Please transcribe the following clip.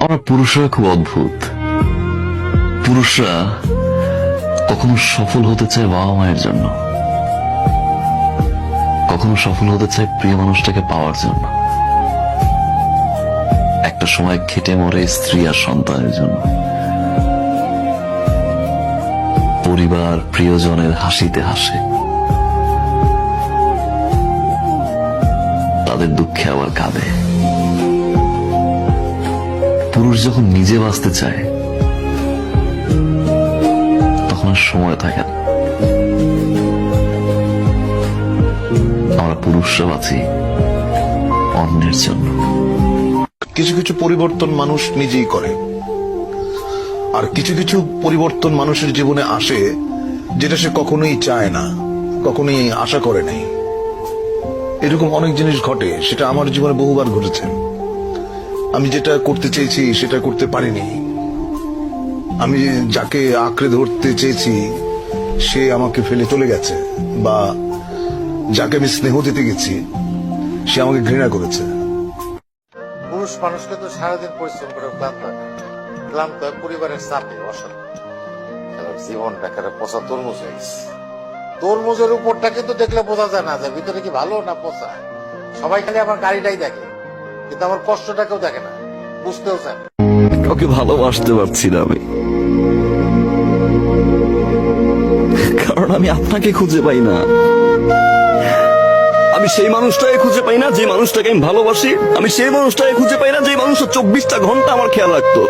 আমরা পুরুষরা খুব অদ্ভুত। পুরুষরা কখনো সফল হতে চায় বাবা মায়ের জন্য, কখনো সফল হতে চায় প্রিয় মানুষটাকে পাওয়ার জন্য, একটা সময় খেটে মরে স্ত্রী আর সন্তানের জন্য, পরিবার প্রিয়জনের হাসিতে হাসে, তাদের দুঃখে আবার কাঁদে। পুরুষ যখন নিজে বাঁচতে চায় তখন আর সময় থাকে না। আমরা পুরুষরা বাঁচি অন্যের জন্য। কিছু কিছু পরিবর্তন মানুষ নিজেই করে, আর কিছু কিছু পরিবর্তন মানুষের জীবনে আসে যেটা সে কখনোই চায় না, কখনোই আশা করে নাই। এরকম অনেক জিনিস ঘটে, সেটা আমার জীবনে বহুবার ঘটেছে। আমি যেটা করতে চেয়েছি সেটা করতে পারিনি। আমি যাকে আঁকড়ে ধরতে চেয়েছি সে আমাকে ফেলে চলে গেছে, বা যাকে আমি স্নেহ দিতে গেছি সে আমাকে ঘৃণা করেছে। পুরুষ মানুষকে তো সারাদিন পরিশ্রম করে ক্লান্ত হয় পরিবারের চাপে, অশান্তি। জীবনটা একটা পচা তরমুজ হয়ে গেছে। তরমুজের উপরটা কিন্তু দেখলে বোঝা যায় না যে ভিতরে কি ভালো না পচা। সবাই খালি আমার গাড়িটাই দেখে, কিন্তু আমার কষ্টটা কেউ দেখে না, বুঝতেও চায় না। কাউকে ভালোবাসতে পারছি না আমি, কারণ আমি আপনাকে খুঁজে পাই না। আমি সেই মানুষটাকে খুঁজে পাই না যে মানুষটাকে আমি ভালোবাসি। আমি সেই মানুষটাকে খুঁজে পাই না যে মানুষটা 24টা ঘন্টা আমার খেয়াল রাখতো।